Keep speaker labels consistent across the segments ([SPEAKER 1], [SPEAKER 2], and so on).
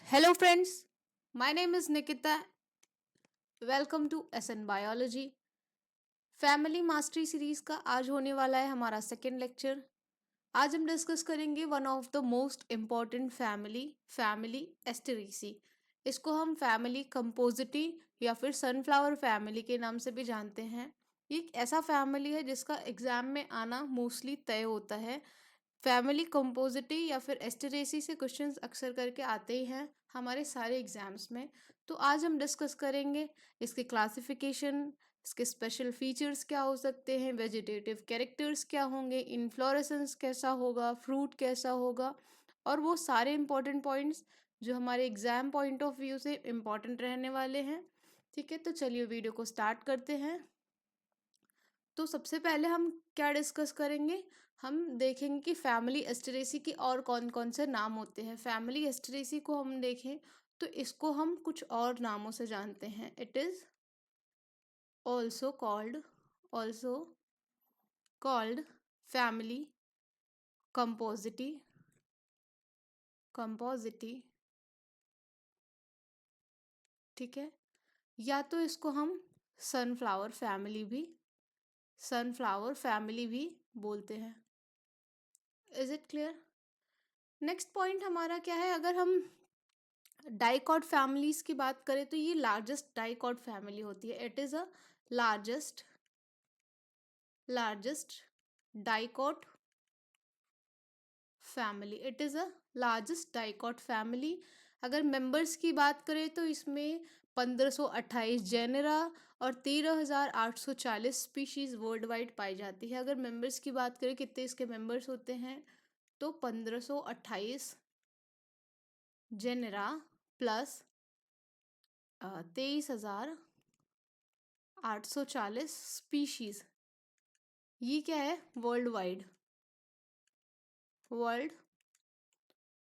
[SPEAKER 1] Hello, friends. My name is Nikita. Welcome to SN Biology. Family mastery series का आज होने वाला है हमारा सेकेंड लेक्चर। आज हम डिस्कस करेंगे one of the most important family Asteraceae. इसको हम फैमिली कंपोजिटी या फिर सनफ्लावर फैमिली के नाम से भी जानते हैं। ये एक ऐसा फैमिली है जिसका एग्जाम में आना मोस्टली तय होता है। फैमिली कंपोजिटी या फिर एस्टेरेसी से क्वेश्चंस अक्सर करके आते ही हैं हमारे सारे एग्जाम्स में। तो आज हम डिस्कस करेंगे इसके क्लासिफिकेशन, इसके स्पेशल फीचर्स क्या हो सकते हैं, वेजिटेटिव कैरेक्टर्स क्या होंगे, इन्फ्लोरेसेंस कैसा होगा, फ्रूट कैसा होगा, और वो सारे इंपॉर्टेंट पॉइंट्स जो हमारे एग्जाम पॉइंट ऑफ व्यू से इम्पॉर्टेंट रहने वाले हैं। ठीक है, तो चलिए वीडियो को स्टार्ट करते हैं। तो सबसे पहले हम क्या डिस्कस करेंगे, हम देखेंगे कि फैमिली एस्टेरेसी के और कौन कौन से नाम होते हैं। फैमिली एस्टेरेसी को हम देखें तो इसको हम कुछ और नामों से जानते हैं। It is also called family Compositae. ठीक है, या तो इसको हम सनफ्लावर फैमिली भी बोलते हैं। Is it clear? Next point हमारा क्या है, अगर हम डाइकॉट फैमिलीज की बात करें तो ये लार्जेस्ट डाइकॉट फैमिली होती है। It is a largest largest dicot family. अगर मेंबर्स की बात करें तो इसमें 1528 जेनेरा और 13,840 स्पीशीज वर्ल्ड वाइड पाई जाती है। अगर मेंबर्स की बात करें कितने इसके मेंबर्स होते हैं तो 1528 जेनेरा प्लस 23,840 स्पीशीज। ये क्या है? वर्ल्ड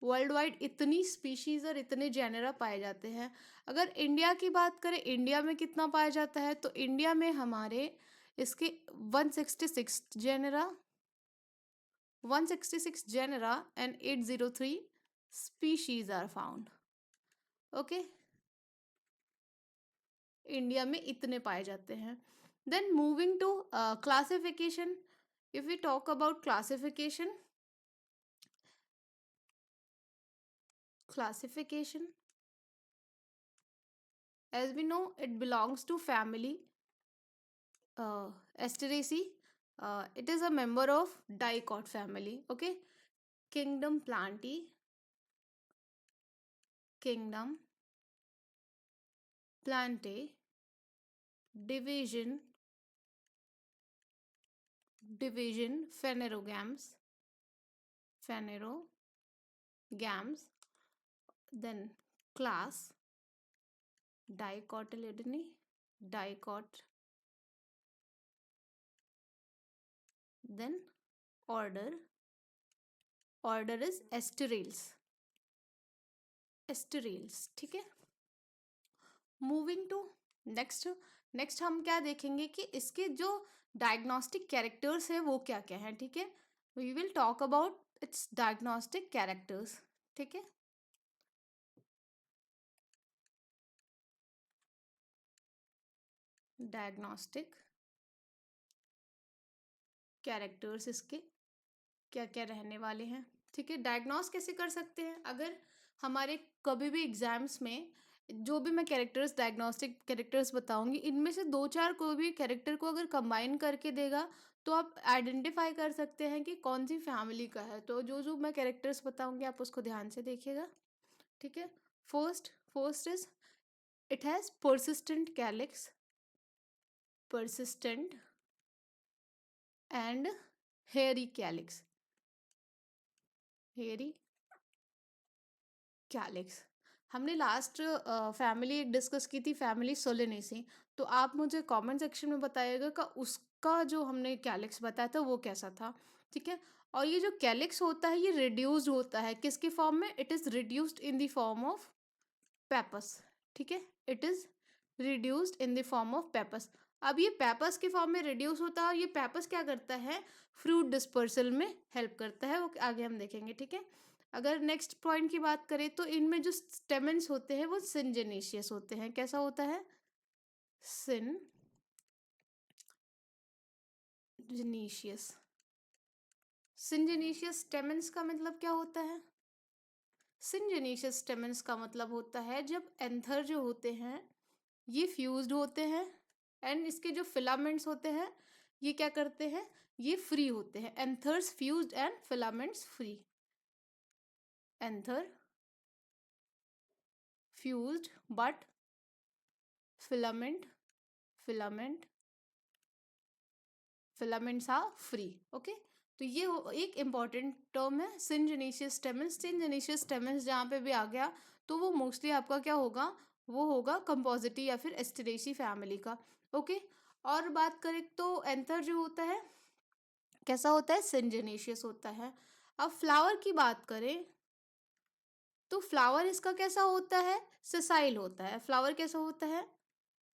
[SPEAKER 1] वर्ल्ड वाइड इतनी स्पीशीज और इतने जेनेरा पाए जाते हैं। अगर इंडिया की बात करें, इंडिया में कितना पाया जाता है तो इंडिया में हमारे इसके 166 genera 166 genera and 803 species are found. Okay, India में इतने पाए जाते हैं। Then moving to classification, if we talk about classification, as we know it belongs to family Asteraceae. It is a member of dicot family. Okay, kingdom Plantae, division Phanerogams, then class Dicotyledone, dicot, then order is Asterales. ठीक है, moving to next हम क्या देखेंगे कि इसके जो diagnostic characters है वो क्या क्या है। ठीक है, we will talk about its diagnostic characters. ठीक है, डायग्नोस्टिक कैरेक्टर्स इसके क्या क्या रहने वाले हैं। ठीक है, डायग्नोस कैसे कर सकते हैं, अगर हमारे कभी भी एग्जाम्स में जो भी मैं कैरेक्टर्स डायग्नोस्टिक कैरेक्टर्स बताऊंगी इनमें से दो चार कोई भी कैरेक्टर को अगर कंबाइन करके देगा तो आप आइडेंटिफाई कर सकते हैं कि कौन सी फैमिली का है। तो जो जो मैं कैरेक्टर्स बताऊंगी आप उसको ध्यान से देखिएगा। ठीक है, first is it has persistent and hairy calyx. हमने लास्ट फैमिली डिस्कस की थी, फैमिली सोलेनेसी। तो आप मुझे कमेंट सेक्शन में बताइएगा कि उसका जो हमने कैलिक्स बताया था वो कैसा था। ठीक है, और ये जो कैलिक्स होता है ये रिड्यूस्ड होता है किसके फॉर्म में? It is reduced in the form of pappus. ठीक है, it is reduced in the form of pappus. अब ये पेपस के फॉर्म में रिड्यूस होता है और ये पेपस क्या करता है? फ्रूट डिस्पर्सल में हेल्प करता है, वो आगे हम देखेंगे। ठीक है, अगर नेक्स्ट पॉइंट की बात करें तो इनमें जो स्टेमेंस होते हैं वो सिनजेनेशियस होते हैं। कैसा होता है? सिनजेनेशियस। सिनजेनेशियस स्टेमेंस का मतलब क्या होता है? सिनजेनेशियस स्टेमेंस का मतलब होता है जब एंथर जो होते हैं ये फ्यूज्ड होते हैं एंड इसके जो फिलामेंट्स होते हैं ये क्या करते हैं? ये फ्री होते हैं। Anthers fused and filaments free. Anther fused but filament filament filaments are free. Okay, तो ये एक इंपॉर्टेंट टर्म है सिनजेनेशियस स्टेमेंस। सिनजेनेशियस स्टेमेंस जहाँ पे भी आ गया तो वो मोस्टली आपका क्या होगा? वो होगा कंपोजिटी या फिर एस्टेरेसी फैमिली का। ओके, और बात करें तो एंथर जो होता है कैसा होता है? सिनजेनेशियस होता है। अब फ्लावर की बात करें तो फ्लावर इसका कैसा होता है? सेसाइल होता है। फ्लावर कैसा होता है?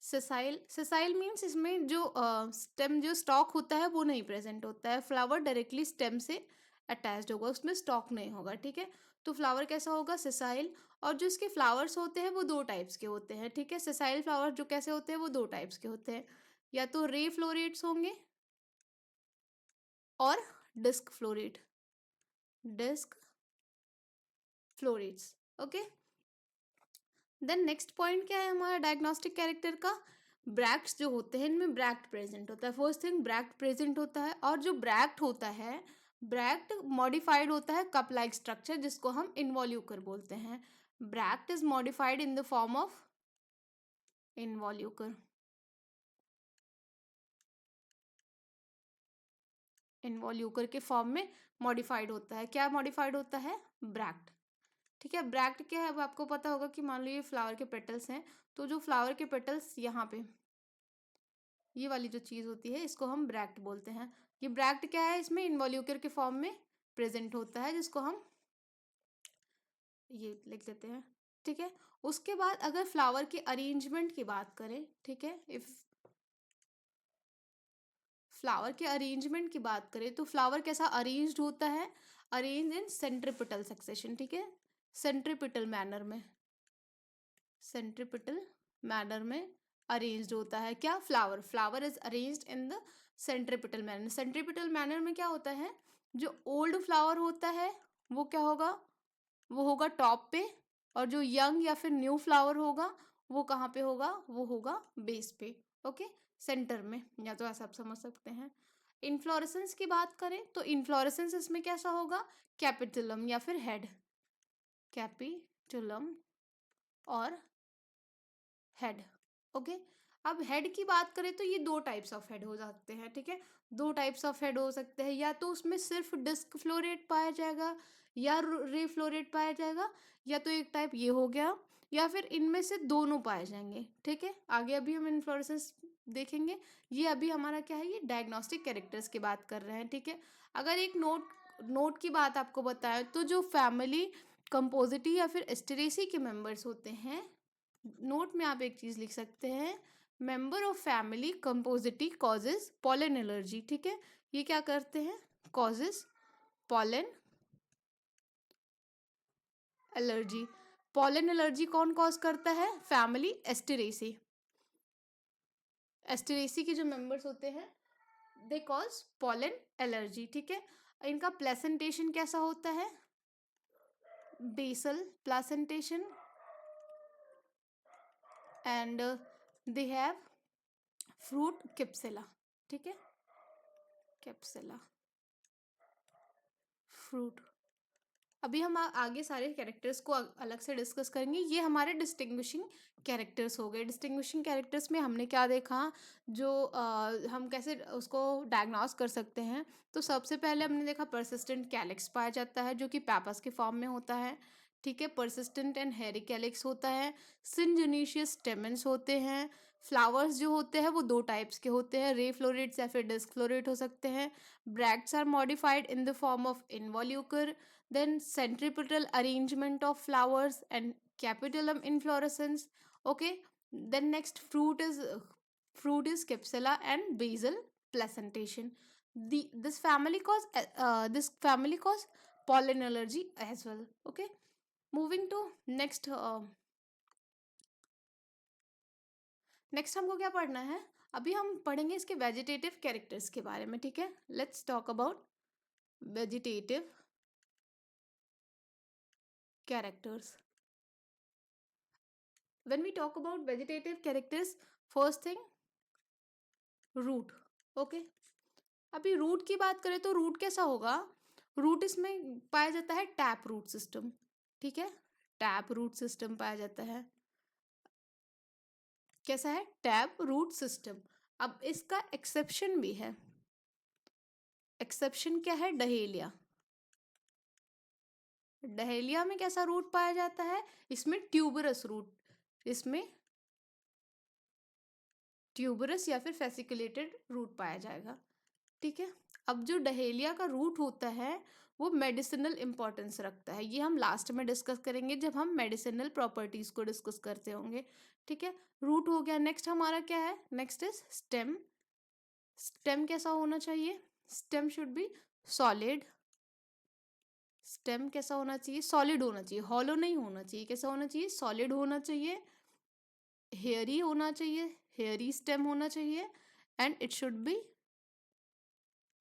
[SPEAKER 1] सेसाइल। सेसाइल मीन्स इसमें जो स्टेम जो स्टॉक होता है वो नहीं प्रेजेंट होता है। फ्लावर डायरेक्टली स्टेम से अटैच्ड होगा, उसमें स्टॉक नहीं होगा। ठीक है, तो फ्लावर कैसा होगा? सेसाइल। और जो इसके फ्लावर्स होते हैं वो दो टाइप्स के होते हैं। ठीक है, सेसाइल फ्लावर जो कैसे होते हैं वो दो टाइप्स के होते हैं, या तो रे फ्लोरेट्स होंगे और disc floret. Disc florets. Okay, then next point क्या है हमारा डायग्नोस्टिक कैरेक्टर का? ब्रैक्ट्स जो होते हैं इनमें ब्रैक्ट प्रेजेंट होता है। फर्स्ट थिंग ब्रैक्ट प्रेजेंट होता है, और जो ब्रैक्ट होता है ब्रैक्ट मॉडिफाइड होता है कप लाइक स्ट्रक्चर जिसको हम इनवॉल्यूकर बोलते हैं। Bract is modified in the form of involucre. Involucre के फॉर्म में मॉडिफाइड होता है। क्या मॉडिफाइड होता है? ब्रैक्ट। ठीक है, ब्रैक्ट क्या है? अब आपको पता होगा कि मान लो ये फ्लावर के पेटल्स हैं, तो जो फ्लावर के पेटल्स यहाँ पे ये वाली जो चीज़ होती है इसको हम ब्रैक्ट बोलते हैं। ये ब्रैक्ट क्या है? इसमें इनवॉल्यूकर के फॉर्म में प्रेजेंट होता है जिसको हम ये लिख देते हैं। ठीक है, उसके बाद अगर फ्लावर के अरेंजमेंट की बात करें, ठीक है, इफ फ्लावर के अरेंजमेंट की बात करें तो फ्लावर कैसा अरेंज्ड होता है? Arrange in centripetal succession. ठीक है, सेंट्रीपिटल मैनर में, सेंट्रीपिटल मैनर में अरेंज्ड होता है। क्या? Flower. Flower is arranged in the centripetal manner. Centripetal manner में क्या होता है? जो ओल्ड फ्लावर होता है वो क्या होगा? वो होगा टॉप पे, और जो यंग या फिर न्यू फ्लावर होगा वो कहाँ पे होगा? वो होगा बेस पे। ओके, सेंटर में, या तो ऐसा आप समझ सकते हैं। इन्फ्लोरेसेंस की बात करें तो इन्फ्लोरेसेंस इसमें कैसा होगा? कैपिटुलम या फिर हेड। कैपिटुलम और हेड। ओके, अब हेड की बात करें तो ये दो टाइप्स ऑफ हेड हो सकते हैं। ठीक है, दो टाइप्स ऑफ हेड हो सकते हैं, या तो उसमें सिर्फ डिस्क फ्लोरेट पाया जाएगा या रे फ्लोरेट पाया जाएगा, या तो एक टाइप ये हो गया, या फिर इनमें से दोनों पाए जाएंगे। ठीक है, आगे अभी हम इन्फ्लोरेसेंस देखेंगे। ये अभी हमारा क्या है? ये डायग्नोस्टिक कैरेक्टर्स की बात कर रहे हैं। ठीक है, अगर एक नोट नोट की बात आपको बताएं तो जो फैमिली कंपोजिटी या फिर एस्टेरेसी के मेंबर्स होते हैं, नोट में आप एक चीज लिख सकते हैं, member of family Compositae causes pollen allergy. ठीक है, ये क्या करते हैं? Causes pollen allergy. Pollen allergy कौन कॉज करता है? Family Asteraceae. एस्टेरेसी के जो मेंबर्स होते हैं दे कॉज पॉलन एलर्जी। ठीक है, इनका प्लेसेंटेशन कैसा होता है? Basal placentation, and they have fruit capsule. ठीक है, कैप्सुला फ्रूट। अभी हम आगे सारे कैरेक्टर्स को अलग से डिस्कस करेंगे। ये हमारे डिस्टिंग्विशिंग कैरेक्टर्स हो गए। डिस्टिंग्विशिंग कैरेक्टर्स में हमने क्या देखा, जो हम कैसे उसको डायग्नोस कर सकते हैं। तो सबसे पहले हमने देखा परसिस्टेंट कैलिक्स पाया जाता है जो कि पैपस के फॉर्म में होता है। ठीक है, परसिस्टेंट एंड हेरी कैलिक्स होता है। सिनजेनिशियस स्टेमेंस होते हैं। फ्लावर्स जो होते हैं वो दो टाइप्स के होते हैं, रे फ्लोरेट्स या फिर डिस्क फ्लोरेट हो सकते हैं। Bracts are modified in the form of involucre, then centripetal arrangement of flowers and capitulum inflorescence. Okay, then next fruit is capsula and basal placentation. This family cause pollen allergy as well. Okay, moving to next. Next हमको क्या पढ़ना है, अभी हम पढ़ेंगे इसके vegetative characters के बारे में, ठीक है। Let's talk about vegetative characters. When we talk about vegetative characters, first thing root. Okay, अभी रूट की बात करें तो रूट कैसा होगा, रूट इसमें पाया जाता है टैप रूट सिस्टम, ठीक है। टैप रूट सिस्टम पाया जाता है, कैसा है, टैप रूट सिस्टम। अब इसका एक्सेप्शन भी है, एक्सेप्शन क्या है, डहेलिया। डहेलिया में कैसा रूट पाया जाता है, इसमें ट्यूबरस रूट, इसमें ट्यूबरस या फिर फेसिकुलेटेड रूट पाया जाएगा, ठीक है। अब जो डहेलिया का रूट होता है वो मेडिसिनल इंपॉर्टेंस रखता है, ये हम लास्ट में डिस्कस करेंगे जब हम मेडिसिनल प्रॉपर्टीज को डिस्कस करते होंगे, ठीक है। रूट हो गया, नेक्स्ट हमारा क्या है, नेक्स्ट इज स्टेम। स्टेम कैसा होना चाहिए, stem should be solid. Stem कैसा होना चाहिए, सॉलिड होना चाहिए, हॉलो नहीं होना चाहिए, कैसा होना चाहिए, सॉलिड होना चाहिए, हेयरी होना चाहिए, हेयरी स्टेम होना चाहिए, and it should be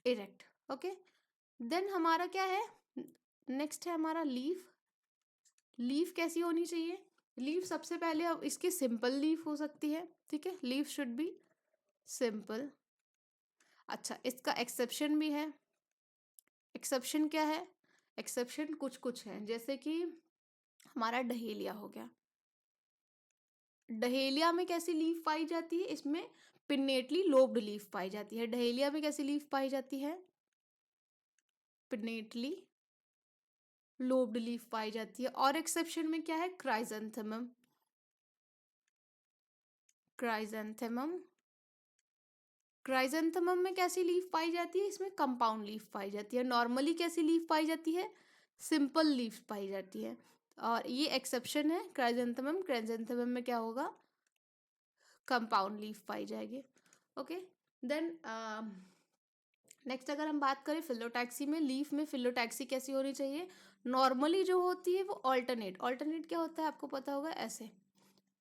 [SPEAKER 1] erect. Okay, then हमारा क्या है, नेक्स्ट है हमारा लीफ। लीफ कैसी होनी चाहिए, लीफ सबसे पहले अब इसकी सिंपल लीफ हो सकती है, ठीक है, लीफ शुड बी सिंपल। अच्छा, इसका एक्सेप्शन भी है, एक्सेप्शन क्या है, एक्सेप्शन कुछ कुछ है, जैसे कि हमारा डहेलिया हो गया। डहेलिया में कैसी लीफ पाई जाती है, इसमें पिन्नेटली लोब्ड लीफ पाई जाती है। डहेलिया में कैसी लीफ पाई जाती है, पिन्नेटली लोब्ड लीफ पाई जाती है। और एक्सेप्शन में क्या है, क्राइजेंथेमम। क्राइजेंथेमम, क्राइजेंथेमम में कैसी लीफ पाई जाती है, इसमें कंपाउंड लीफ पाई जाती है। नॉर्मली कैसी लीफ पाई जाती है, सिंपल लीफ पाई जाती है, और ये एक्सेप्शन है क्राइजेंथेमम। क्राइजेंथेमम में क्या होगा, कंपाउंड लीफ पाई जाएगी। ओके, देन नेक्स्ट अगर हम बात करें फिलोटैक्सी में, लीफ में फिलोटैक्सी कैसी होनी चाहिए, नॉर्मली जो होती है वो ऑल्टरनेट। ऑल्टरनेट क्या होता है आपको पता होगा, ऐसे,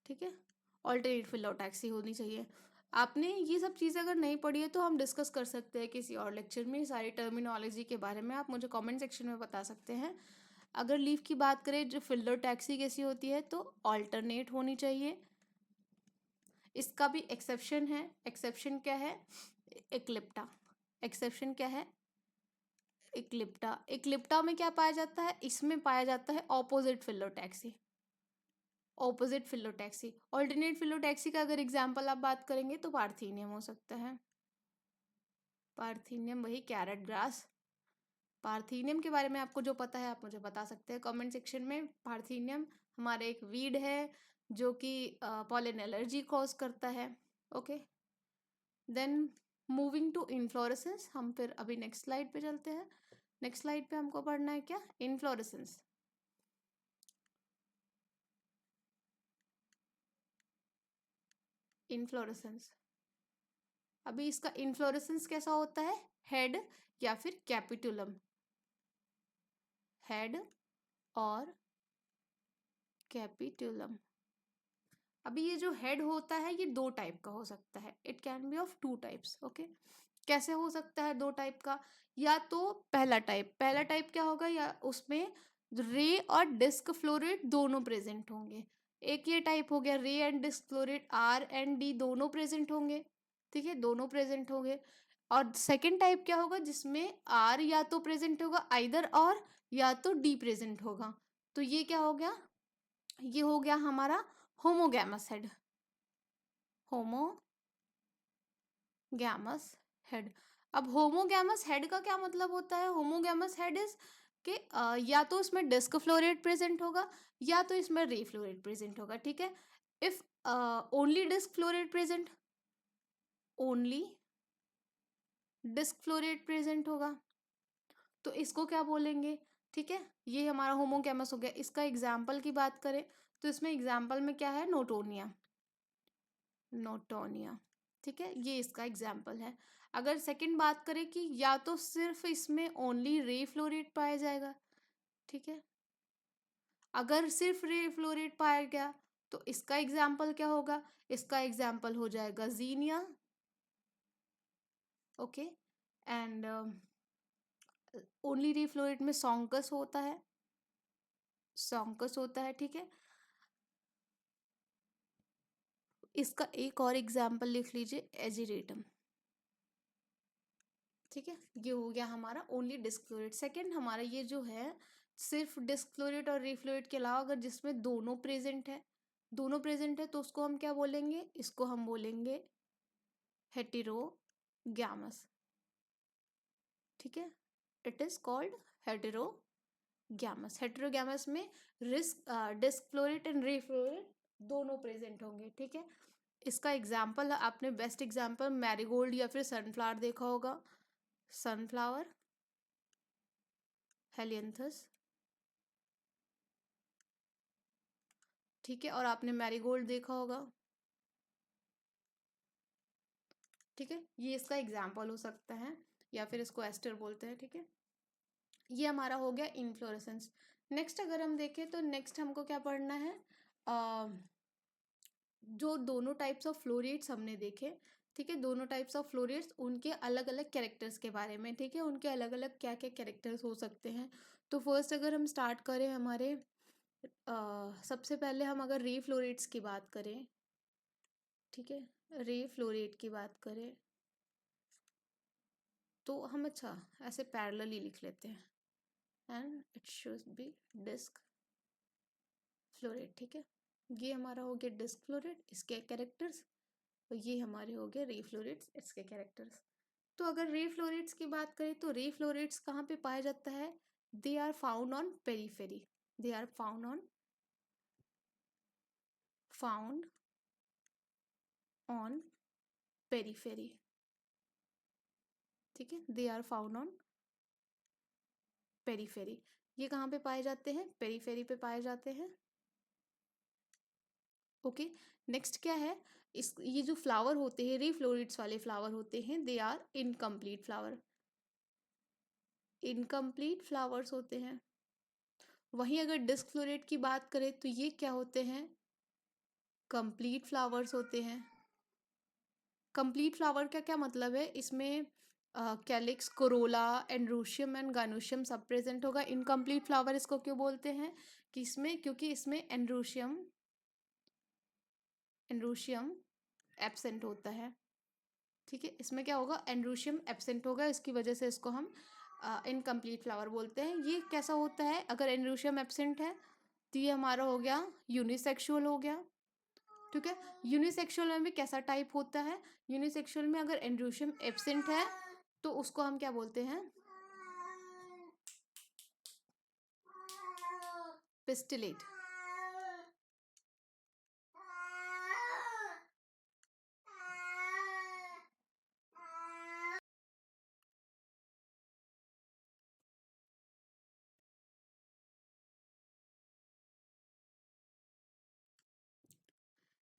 [SPEAKER 1] ठीक है, ऑल्टरनेट फिलोटैक्सी होनी चाहिए। आपने ये सब चीज़ें अगर नहीं पढ़ी है तो हम डिस्कस कर सकते हैं किसी और लेक्चर में, सारी टर्मिनोलॉजी के बारे में आप मुझे कमेंट सेक्शन में बता सकते हैं। अगर लीफ की बात करें, जो फिलोटैक्सी कैसी होती है तो ऑल्टरनेट होनी चाहिए। इसका भी एक्सेप्शन है, एक्सेप्शन क्या है, एक्लिप्टा। एक्सेप्शन क्या है, एक्लिप्टा। एक्लिप्टा में क्या पाया जाता है, इसमें पाया जाता है opposite phyllotaxy. Opposite phyllotaxy, alternate phyllotaxy का अगर एग्जांपल आप बात करेंगे तो पार्थीनियम हो सकता है। पार्थीनियम वही कैरेट ग्रास। पार्थीनियम के बारे में आपको जो पता है आप मुझे बता सकते हैं कमेंट सेक्शन में। पार्थीनियम हमारा एक वीड है जो कि पॉलन एलर्जी कॉज करता है। Okay, then moving to inflorescence, हम फिर अभी नेक्स्ट स्लाइड पे चलते हैं। नेक्स्ट स्लाइड पे हमको पढ़ना है क्या, इनफ्लोरेसेंस। इनफ्लोरेसेंस, अभी इसका इनफ्लोरेसेंस कैसा होता है, हेड या फिर कैपिटुलम। हेड और कैपिटुलम। अभी ये जो हेड होता है ये दो टाइप का हो सकता है, it can be of two types. Okay, कैसे हो सकता है दो टाइप का, या तो पहला टाइप, पहला टाइप क्या होगा, या उसमें रे और डिस्क फ्लोरेट दोनों प्रेजेंट होंगे। एक ये टाइप हो गया, ray and disc floret, R and D दोनों प्रेजेंट होंगे, ठीक है, दोनों प्रेजेंट होंगे। और सेकंड टाइप क्या होगा, जिसमें आर या तो प्रेजेंट होगा आइदर, और या तो डी प्रेजेंट होगा। तो ये क्या हो गया, ये हो गया हमारा होमोगैमस हेड। Homogamous head. अब होमोगैमस हेड का क्या मतलब होता है, होमोगैमस हेड इज कि या तो इसमें डिस्क फ्लोरेट प्रेजेंट होगा या तो इसमें रे फ्लोरेट प्रेजेंट होगा, ठीक है। If only disc floret present, only disc floret present होगा तो इसको क्या बोलेंगे, ठीक है। ये हमारा होमोगैमस हो गया। इसका एग्जाम्पल की बात करें तो इसमें एग्जाम्पल में क्या है, नोटोनिया। नोटोनिया, ठीक है, ये इसका एग्जाम्पल है। अगर सेकंड बात करें कि या तो सिर्फ इसमें ओनली रे फ्लोरेट पाया जाएगा, ठीक है। अगर सिर्फ रे फ्लोरेट पाया गया तो इसका एग्जाम्पल क्या होगा? इसका एग्जाम्पल हो जाएगा zinnia. Okay. And only ray floret में सॉन्कस होता है, सॉन्कस होता है, ठीक है। इसका एक और एग्जाम्पल लिख लीजिए, एजिरेटम। ठीक है, ये हो गया हमारा ओनली डिस्क्लोरेट। सेकंड हमारा ये जो है सिर्फ डिस्क्लोरेट और रीफ्लोरेट के अलावा अगर जिसमें दोनों प्रेजेंट है, दोनों प्रेजेंट है तो उसको हम क्या बोलेंगे? इसको हम बोलेंगे हेटेरोगैमस। ठीक है, इट इज कॉल्ड हेटेरोगैमस। हेटेरोगैमस में डिस्क्लोरेट एंड रीफ्लोरेट दोनों प्रेजेंट होंगे। ठीक है, इसका एग्जाम्पल आपने बेस्ट एग्जाम्पल मैरीगोल्ड या फिर सनफ्लावर देखा होगा। सनफ्लावर, हेलियंथस, ठीक है, और आपने मैरीगोल्ड देखा होगा। ठीक है, ये इसका एग्जाम्पल हो सकता है, या फिर इसको एस्टर बोलते हैं। ठीक है, ये हमारा हो गया इनफ्लोरेसेंस। नेक्स्ट अगर हम देखें तो नेक्स्ट हमको क्या पढ़ना है? जो दोनों टाइप्स ऑफ फ्लोरेट्स हमने देखे, ठीक है, दोनों टाइप्स ऑफ फ्लोरेट्स उनके अलग अलग कैरेक्टर्स के बारे में। ठीक है, उनके अलग अलग क्या क्या कैरेक्टर्स हो सकते हैं। तो फर्स्ट अगर हम स्टार्ट करें हमारे सबसे पहले हम अगर रे फ्लोरेट्स की बात करें, ठीक है, रे फ्लोरेट की बात करें तो हम अच्छा ऐसे पैरेलल ही लिख लेते हैं, and it should be disc floret. ठीक है, ये हमारा हो गया डिस्क फ्लोरेट, इसके कैरेक्टर्स, और ये हमारे हो गए रे फ्लोरेट्स, इसके कैरेक्टर्स। तो अगर रे फ्लोरेट्स की बात करें तो रे फ्लोरेट्स कहाँ पे पाया जाता है? They are found on periphery, they are found on periphery. ठीक है, they are found on periphery. ये कहाँ पे पाए जाते हैं? पेरीफेरी पे पाए जाते हैं। ओके, नेक्स्ट क्या है? इस ये जो फ्लावर होते हैं, रे फ्लोरेट्स वाले फ्लावर होते हैं, they are incomplete flower, incomplete flowers होते हैं। वहीं अगर डिस्क फ्लोरेट की बात करें तो ये क्या होते हैं? कंप्लीट फ्लावर्स होते हैं। कंप्लीट फ्लावर का क्या मतलब है? इसमें calyx, Corolla, androecium and gynoecium सब प्रेजेंट होगा। इनकम्प्लीट फ्लावर इसको क्यों बोलते हैं? कि इसमें, क्योंकि इसमें एंड्रोशियम एंड्रोशियम एब्सेंट होता है। ठीक है, इसमें क्या होगा? एंड्रोशियम एब्सेंट होगा, इसकी वजह से इसको हम इनकम्प्लीट फ्लावर बोलते हैं। ये कैसा होता है? अगर एंड्रोशियम एब्सेंट है तो ये हमारा हो गया यूनिसेक्सुअल हो गया। ठीक है, यूनिसेक्सुअल में भी कैसा टाइप होता है? यूनिसेक्सुअल में अगर एंड्रोशियम एब्सेंट है तो उसको हम क्या बोलते हैं? पिस्टिलेट।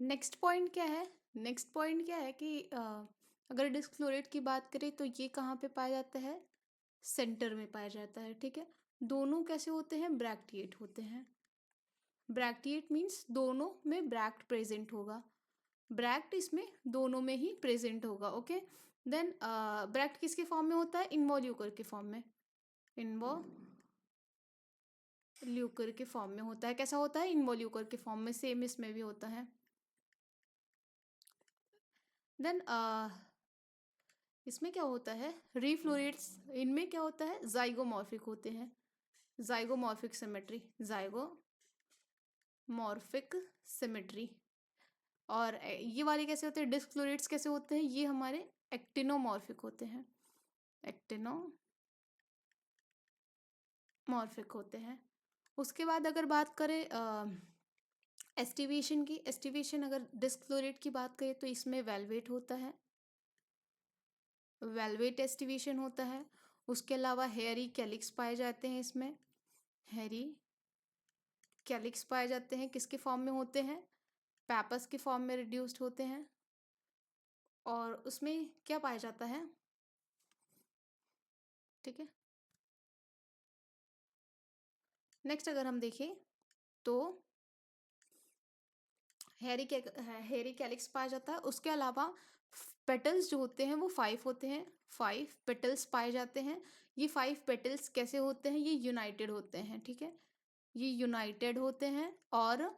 [SPEAKER 1] नेक्स्ट पॉइंट क्या है? नेक्स्ट पॉइंट क्या है कि अगर डिस्क्लोरेट की बात करें तो ये कहाँ पे पाया जाता है? सेंटर में पाया जाता है। ठीक है, दोनों कैसे होते हैं? ब्रैक्टिएट होते हैं। ब्रैक्टिएट मीन्स दोनों में ब्रैक्ट प्रेजेंट होगा, ब्रैक्ट इसमें दोनों में ही प्रेजेंट होगा। ओके, देन ब्रैक्ट किसके फॉर्म में होता है? इन्वॉल्यूकर के फॉर्म में, इन्वॉल्यूकर के फॉर्म में होता है। कैसा होता है? इन्वॉल्यूकर के फॉर्म में, सेम इसमें भी होता है। देन इसमें क्या होता है? रीफ्लोरेट्स, इनमें क्या होता है? जाइगोमॉर्फिक होते हैं, जाइगोमॉर्फिक सिमेट्री, जाइगोमॉर्फिक सिमेट्री। और ये वाले कैसे होते हैं? डिस्क्लोरेट्स कैसे होते हैं? ये हमारे एक्टिनोमॉर्फिक होते हैं, एक्टिनोमॉर्फिक होते हैं। उसके बाद अगर बात करें एस्टिवेशन की, एस्टिवेशन अगर डिस्क्लोरेट की बात करें तो इसमें वेलवेट होता है, वेलवेट एस्टिवेशन होता है। उसके अलावा हेयरी कैलिक्स पाए जाते हैं, इसमें हेयरी कैलिक्स पाए जाते हैं। किसके फॉर्म में होते हैं? पैपस के फॉर्म में रिड्यूस्ड होते हैं। और उसमें क्या पाया जाता है? ठीक है, नेक्स्ट अगर हम देखें तो हेरी कैलिक्स पाया जाता है। उसके अलावा पेटल्स जो होते हैं वो 5 होते हैं, 5 पेटल्स पाए जाते हैं। ये 5 पेटल्स कैसे होते हैं, ये यूनाइटेड होते हैं, ठीक है, ये यूनाइटेड होते हैं। और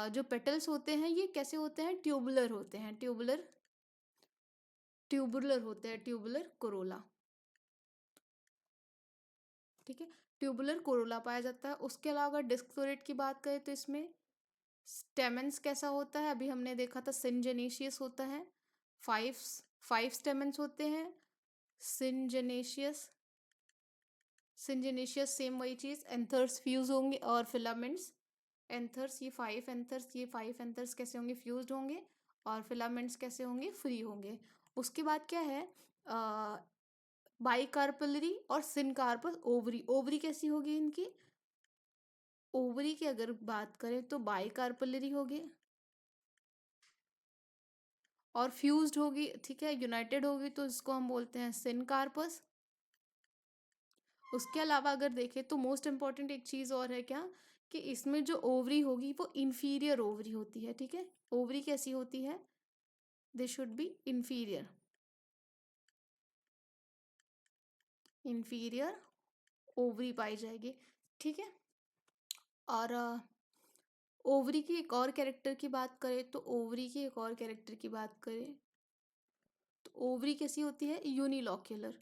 [SPEAKER 1] जो पेटल्स होते हैं ये कैसे होते हैं, ट्यूबुलर होते हैं, ट्यूबुलर ट्यूबुलर होते हैं, ट्यूबुलर कोरोला, ठीक है, ट्यूबुलर कोरोला पाया जाता है। उसके अलावा अगर डिस्क फ्लोरेट की बात करें तो इसमें स्टेमेंस कैसा होता है, अभी हमने देखा था सिनजेनेशियस होता है, 5 5 स्टेमेंस होते हैं। सिनजेनेशियस सिनजेनेशियस सेम वही चीज़, एंथर्स फ्यूज होंगे और फिलामेंट्स एंथर्स, ये 5 एंथर्स कैसे होंगे, फ्यूज्ड होंगे, और फिलामेंट्स कैसे होंगे, फ्री होंगे। उसके बाद क्या है, बाइकार्पलरी और सिनकार्पस ओवरी, ओवरी कैसी होगी इनकी, ओवरी की अगर बात करें तो बाइकार्पलरी होगी और फ्यूज्ड होगी, ठीक है, यूनाइटेड होगी तो इसको हम बोलते हैं सिनकार्पस। उसके अलावा अगर देखें तो मोस्ट इम्पॉर्टेंट एक चीज़ और है क्या, कि इसमें जो ओवरी होगी वो इंफीरियर ओवरी होती है, ठीक है, ओवरी कैसी होती है, they should be inferior, inferior ovary पाई जाएगी, ठीक है। और ओवरी की एक और कैरेक्टर की बात करें तो ओवरी की एक और कैरेक्टर की बात करें तो ओवरी कैसी होती है, यूनिलॉक्यूलर,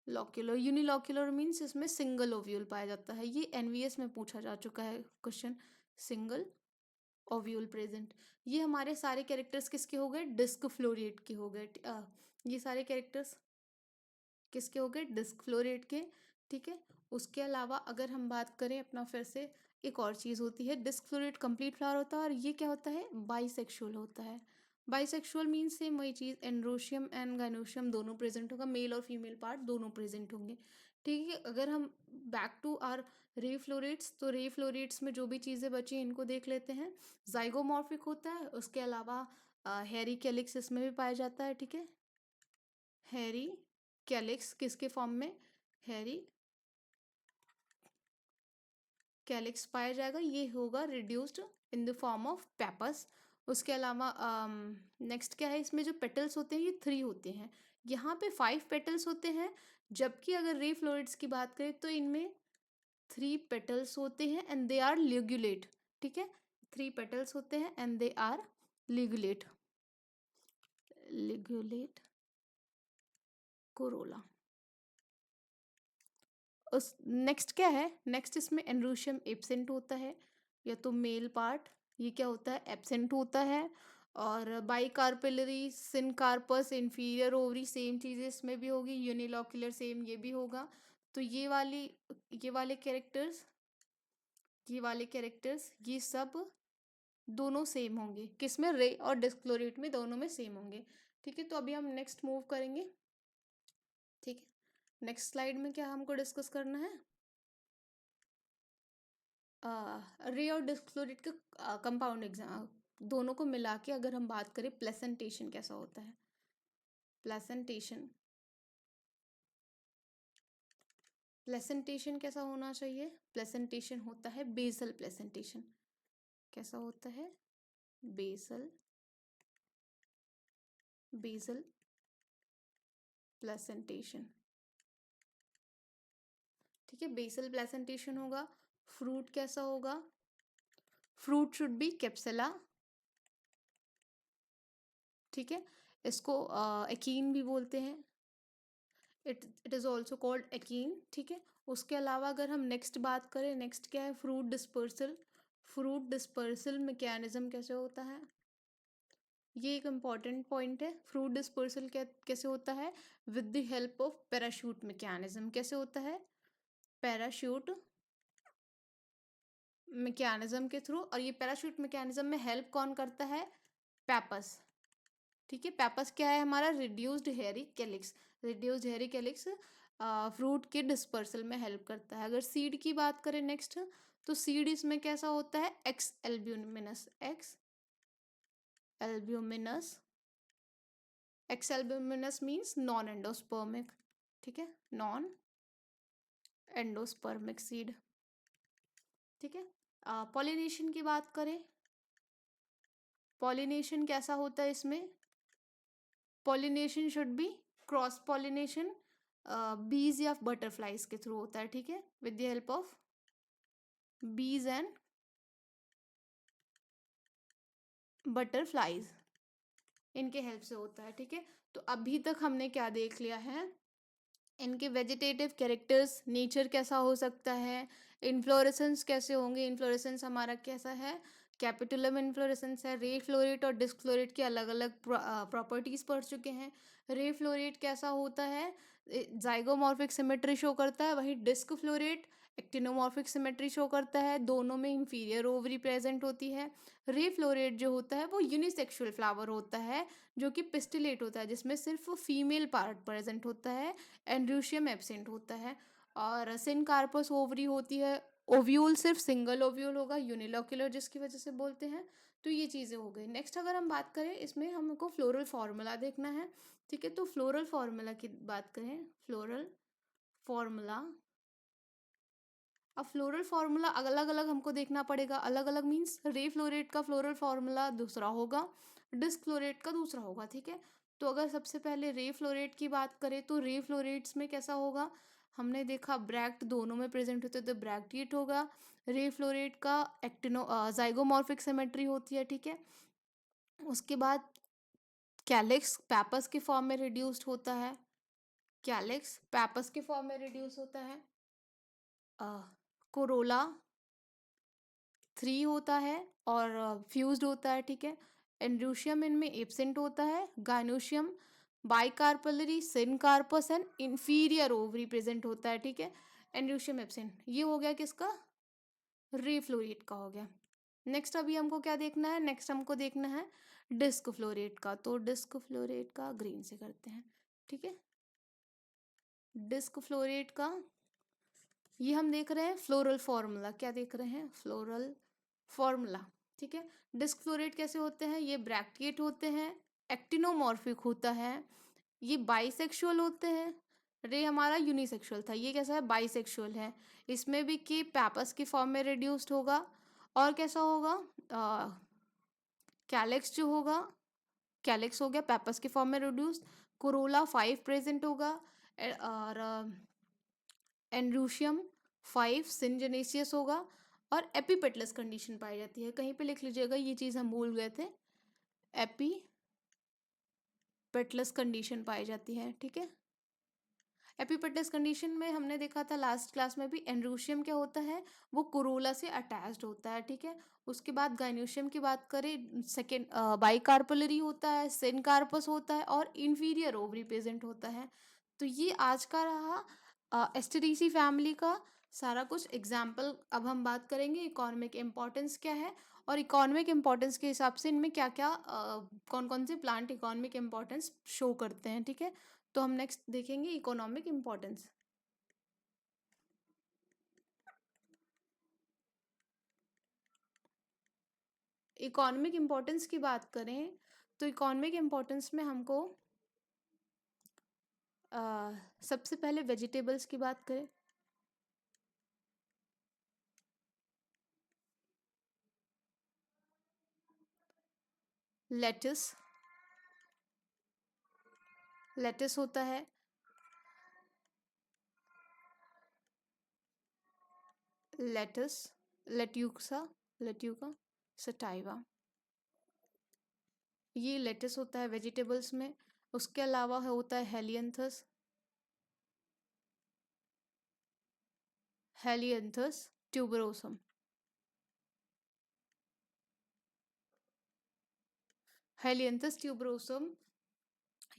[SPEAKER 1] यूनिलॉक्यूलर मीन्स इसमें सिंगल ओव्यूल पाया जाता है। ये एनवीएस में पूछा जा चुका है क्वेश्चन, सिंगल ओव्यूल प्रेजेंट। ये हमारे सारे कैरेक्टर्स किसके हो गए, डिस्क फ्लोरेट के हो गए। ये सारे कैरेक्टर्स किसके हो गए, डिस्क फ्लोरेट के, ठीक है। उसके अलावा अगर हम बात करें अपना फिर से, एक और चीज़ होती है, डिस्क फ्लोरेट कंप्लीट फ्लावर होता है और ये क्या होता है, बाइसेक्सुअल होता है। बाइसेक्सुअल मीन्स सेम वही चीज़, एंड्रोशियम एंड गाइनोशियम दोनों प्रेजेंट होगा, मेल और फीमेल पार्ट दोनों प्रेजेंट होंगे, ठीक है। अगर हम back to R ray florets, तो रे फ्लोरेट्स में जो भी चीज़ें बची हैं इनको देख लेते हैं। जाइगोमॉर्फिक होता है, उसके अलावा हैरी कैलिक्स इसमें भी पाया जाता है, ठीक है, हैरी कैलिक्स किसके फॉर्म में, हैरी कैलिक्स पाया जाएगा, ये होगा reduced in the form of pappus. उसके अलावा नेक्स्ट क्या है, इसमें जो पेटल्स होते हैं ये 3 होते हैं, यहाँ पे 5 पेटल्स होते हैं, जबकि अगर रे फ्लोरेट्स की बात करें तो इनमें 3 पेटल्स होते हैं एंड दे आर लिगुलेट, ठीक है, 3 पेटल्स होते हैं and they are ligulate, ligulate corolla. उस नेक्स्ट क्या है, नेक्स्ट इसमें एंड्रोशियम एब्सेंट होता है, या तो मेल पार्ट ये क्या होता है, एब्सेंट होता है। और बाइकार्पेलरी सिनकार्पस इंफीरियर ओवरी सेम चीज़ इसमें भी होगी, यूनिलॉक्यूलर सेम ये भी होगा। तो ये वाले कैरेक्टर्स ये सब दोनों सेम होंगे, किसमें, रे और डिस्क्लोरेट में, दोनों में सेम होंगे, ठीक है। तो अभी हम नेक्स्ट मूव करेंगे, ठीक है। नेक्स्ट स्लाइड में क्या हमको डिस्कस करना है, रे और डिस्क्लोरेट का कंपाउंड एग्जाम, दोनों को मिला के अगर हम बात करें प्लेसेंटेशन कैसा होता है, प्लेसेंटेशन प्लेसेंटेशन कैसा होना चाहिए, प्लेसेंटेशन होता है बेसल प्लेसेंटेशन, कैसा होता है, बेसल बेसल प्लेसेंटेशन, ठीक है, बेसल प्लेसेंटेशन होगा। फ्रूट कैसा होगा, फ्रूट शुड बी कैप्सुला, ठीक है, इसको एकीन भी बोलते हैं, इट इज़ ऑल्सो कॉल्ड एकीन, ठीक है। उसके अलावा अगर हम नेक्स्ट बात करें, नेक्स्ट क्या है, फ्रूट डिस्पर्सल मैकेनिज्म कैसे होता है, ये एक इम्पॉर्टेंट पॉइंट है। फ्रूट डिस्पर्सल कैसे होता है, with the help of parachute mechanism, कैसे होता है, पैराशूट मैकेनिज्म के थ्रू। और ये पैराशूट मैकेनिज्म में हेल्प कौन करता है, पेपस, ठीक है। पेपस क्या है हमारा, reduced hairy calyx, reduced hairy calyx fruit के डिस्पर्सल में हेल्प करता है। अगर सीड की बात करें नेक्स्ट, तो सीड इसमें कैसा होता है, x albuminous, albuminous x albuminous means non endospermic, ठीक है, नॉन एंडोस्पर्मिक सीड। ठीक है। पॉलिनेशन की बात करें, पॉलिनेशन कैसा होता है इसमें? Pollination should be cross pollination बीज या बटरफ्लाइज के थ्रू होता है। ठीक है, विद द हेल्प ऑफ बीज एंड बटरफ्लाइज, इनके हेल्प से होता है। ठीक है, तो अभी तक हमने क्या देख लिया है? इनके वेजिटेटिव कैरेक्टर्स, नेचर कैसा हो सकता है, इन्फ्लोरेसेंस कैसे होंगे, इन्फ्लोरेसेंस हमारा कैसा है, कैपिटुलम इन्फ्लोरेसेंस है। रे फ्लोरेट और डिस्क फ्लोरेट की अलग अलग प्रॉपर्टीज पढ़ चुके हैं। रे फ्लोरेट कैसा होता है? जाइगोमॉर्फिक सिमेट्री शो करता है, वही disc floret actinomorphic symmetry show करता है, दोनों में इंफीरियर ओवरी प्रेजेंट होती है। रे फ्लोरेट जो होता है वो यूनिसेक्सुअल फ्लावर होता है, जो कि पिस्टिलेट होता है, जिसमें सिर्फ फीमेल पार्ट प्रेजेंट होता है, एंड्रूशियम एब्सेंट होता है। और सिनकार्पस ओवरी होती है, ओव्यूल सिर्फ सिंगल ओव्यूल होगा, यूनिलोक्युलर जिसकी वजह से बोलते हैं। तो ये चीज़ें हो गई। नेक्स्ट अगर हम बात करें, इसमें हमको फ्लोरल फार्मूला देखना है। ठीक है, तो फ्लोरल फार्मूला की बात करें, फ्लोरल फार्मूला। अब फ्लोरल फार्मूला अलग अलग हमको देखना पड़ेगा। अलग अलग मीन्स रे फ्लोरेट का फ्लोरल फार्मूला दूसरा होगा, डिस्क फ्लोरेट का दूसरा होगा। ठीक है, तो अगर सबसे पहले रे फ्लोरेट की बात करें तो रे फ्लोरेट्स में कैसा होगा? हमने देखा ब्रैक्ट दोनों में प्रेजेंट होते हैं, तो ब्रैक्टिएट होगा। रे फ्लोरेट का एक्टिनो जाइगोमॉर्फिक सिमेट्री होती है। ठीक है, उसके बाद कैलिक्स पैपस के फॉर्म में रिड्यूस्ड होता है, कैलिक्स पैपस के फॉर्म में रिड्यूस होता है। कोरोला 3 होता है और फ्यूज्ड होता है। ठीक है, एंड्रूशियम इनमें एब्सेंट होता है, gynoecium bicarpellary, syncarpous and inferior ovary present होता है। ठीक है, एंड्रूशियम एब्सेंट। ये हो गया किसका? रे फ्लोरेट का हो गया। नेक्स्ट अभी हमको क्या देखना है? नेक्स्ट हमको देखना है डिस्क फ्लोरेट का। तो डिस्क फ्लोरेट का ग्रीन से करते हैं। ठीक है, डिस्क फ्लोरेट का ये हम देख रहे हैं फ्लोरल फॉर्मूला। क्या देख रहे हैं? Floral formula. ठीक है, डिस्क फ्लोरेट कैसे होते हैं? ये ब्रैक्टिएट होते हैं, एक्टिनोमॉर्फिक होता है, ये बाइसेक्सुअल होते हैं। रे हमारा यूनिसेक्सुअल था, ये कैसा है? बाइसेक्सुअल है। इसमें भी कि पैपस की फॉर्म में रिड्यूस्ड होगा। और कैसा होगा? कैलेक्स जो होगा, कैलेक्स हो गया पैपस के फॉर्म में रिड्यूस्ड। कोरोला 5 प्रेजेंट होगा, और एंड्रूशियम 5 सिनजेनेसियस होगा। और एपिपेटलस कंडीशन पाई जाती है। कहीं पे लिख लीजिएगा, ये चीज़ हम भूल गए थे, एपिपेटलस कंडीशन पाई जाती है। ठीक है, एपिपेटलस कंडीशन में हमने देखा था लास्ट क्लास में भी, एंड्रूशियम क्या होता है? वो कोरोला से अटैच्ड होता है। ठीक है, उसके बाद गाइनोशियम की बात करें, सेकेंड बाइकार्पलरी होता है, सिनकार्पस होता है और इंफीरियर ओवरी प्रेजेंट होता है। तो ये आज का रहा एस्टेरेसी फैमिली का सारा कुछ एग्जाम्पल। अब हम बात करेंगे इकोनॉमिक इम्पोर्टेंस क्या है, और इकोनॉमिक इम्पोर्टेंस के हिसाब से इनमें क्या क्या कौन कौन से प्लांट इकोनॉमिक इम्पोर्टेंस शो करते हैं। ठीक है, तो हम नेक्स्ट देखेंगे इकोनॉमिक इम्पोर्टेंस। इकोनॉमिक इम्पोर्टेंस की बात करें तो इकोनॉमिक इम्पोर्टेंस में हमको सबसे पहले वेजिटेबल्स की बात करें, लेटस, लेटस होता है, लेटस, लेट्यूक्सा, लेट्यूका सटाइवा, ये लेटस होता है वेजिटेबल्स में। उसके अलावा होता है Helianthus, Helianthus tuberosum, Helianthus tuberosum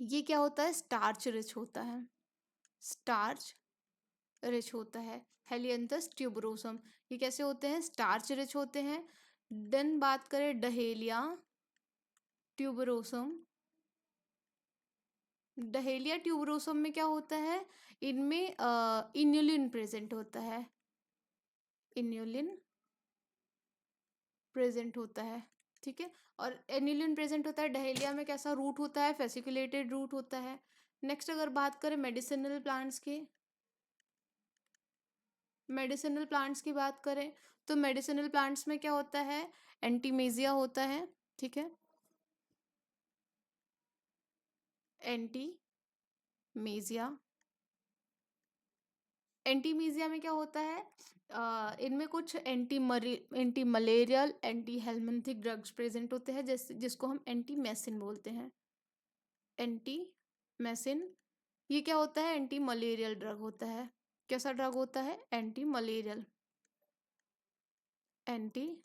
[SPEAKER 1] ये क्या होता है? स्टार्च रिच होता है, स्टार्च रिच होता है। हेलियंथस ट्यूबरोसम ये कैसे होते हैं? स्टार्च रिच होते हैं। देन बात करें डहेलिया ट्यूबरोसम, डहेलिया ट्यूबरोसम में क्या होता है? इनमें इन्युलिन प्रेजेंट होता है, इन्युलिन प्रेजेंट होता है। ठीक है, और एनिलिन प्रेजेंट होता है। डहेलिया में कैसा रूट होता है? फेसिकुलेटेड रूट होता है। नेक्स्ट अगर बात करें मेडिसिनल प्लांट्स की, मेडिसिनल प्लांट्स की बात करें तो मेडिसिनल प्लांट्स में क्या होता है, एंटीमेजिया होता है, ठीक है, एंटीमेजिया। एंटीमीजिया में क्या होता है, इनमें कुछ anti malarial anti helminthic drugs present होते हैं, जिसको हम एंटी मैसिन बोलते हैं। एंटी मैसिन ये क्या होता है, एंटी मलेरियल ड्रग होता है। कैसा ड्रग होता है, anti malarial, anti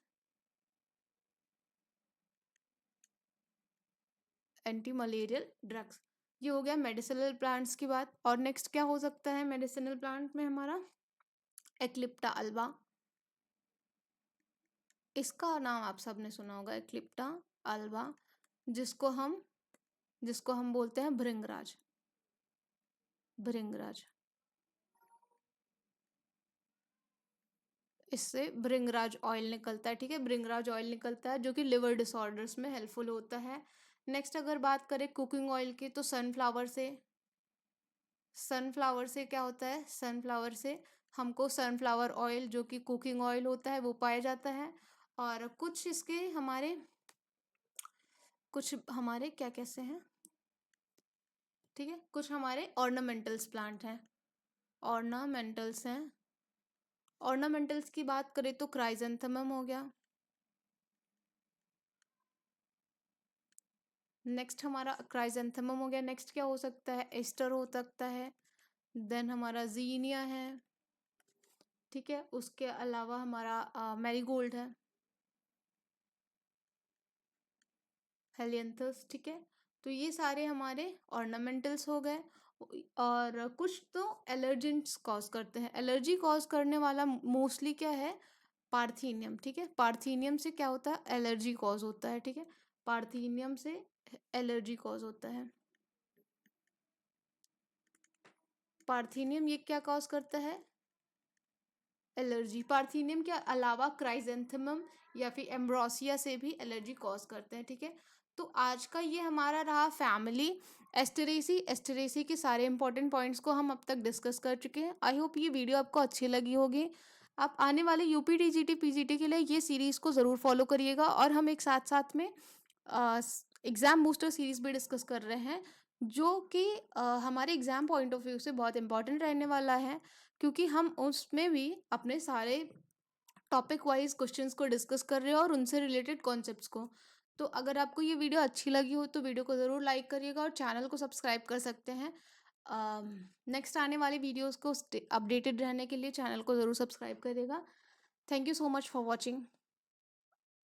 [SPEAKER 1] anti malarial drugs. ये हो गया मेडिसिनल प्लांट्स की बात। और नेक्स्ट क्या हो सकता है मेडिसिनल प्लांट में हमारा, एक्लिप्टा अल्बा। इसका नाम आप सबने सुना होगा, एक्लिप्टा अल्बा, जिसको हम जिसको हम बोलते हैं भृंगराज, भृंगराज। इससे भृंगराज ऑयल निकलता है, ठीक है, भृंगराज ऑयल निकलता है जो कि लिवर डिसऑर्डर्स में हेल्पफुल होता है। नेक्स्ट अगर बात करें कुकिंग ऑयल की तो सनफ्लावर से क्या होता है, सनफ्लावर से हमको सनफ्लावर ऑयल जो कि कुकिंग ऑयल होता है वो पाया जाता है। और कुछ हमारे क्या कैसे हैं, ठीक है, कुछ हमारे ऑर्नामेंटल्स प्लांट हैं, ऑर्नामेंटल्स हैं। ऑर्नामेंटल्स की बात करें तो क्राइजेंथेमम हो गया। नेक्स्ट हमारा क्राइजेंथेमम हो गया। नेक्स्ट क्या हो सकता है, एस्टर हो सकता है। देन हमारा जीनिया है, ठीक है, उसके अलावा हमारा मैरीगोल्ड है, हेलियंथस, ठीक है। तो ये सारे हमारे ऑर्नामेंटल्स हो गए। और कुछ तो एलर्जेंट्स कॉज करते हैं, एलर्जी कॉज करने वाला मोस्टली क्या है, पार्थीनियम, ठीक है, पार्थीनियम से क्या होता है, एलर्जी कॉज होता है, ठीक है, पार्थीनियम से एलर्जी कॉज होता है। पार्थीनियम ये क्या कॉज करता है, एलर्जी। पार्थीनियम के अलावा क्राइजेंथेमम या फिर एम्ब्रोसिया से भी एलर्जी कॉज करते हैं, ठीक है। तो आज का ये हमारा रहा फैमिली एस्टरेसी। एस्टरेसी के सारे इंपॉर्टेंट पॉइंट्स को हम अब तक डिस्कस कर चुके हैं। आई होप ये वीडियो आपको अच्छी लगी होगी। आप आने वाले यूपी टीजीटी पीजीटी के लिए ये सीरीज़ को ज़रूर फॉलो करिएगा। और हम एक साथ साथ में एग्ज़ाम बूस्टर सीरीज़ भी डिस्कस कर रहे हैं, जो कि हमारे एग्ज़ाम पॉइंट ऑफ व्यू से बहुत इंपॉर्टेंट रहने वाला है, क्योंकि हम उसमें भी अपने सारे टॉपिक वाइज क्वेश्चंस को डिस्कस कर रहे हैं और उनसे रिलेटेड कॉन्सेप्ट्स को। तो अगर आपको ये वीडियो अच्छी लगी हो तो वीडियो को ज़रूर लाइक करिएगा और चैनल को सब्सक्राइब कर सकते हैं। नेक्स्ट आने वाली वीडियोस को अपडेटेड रहने के लिए चैनल को ज़रूर सब्सक्राइब करिएगा। Thank you so much for watching.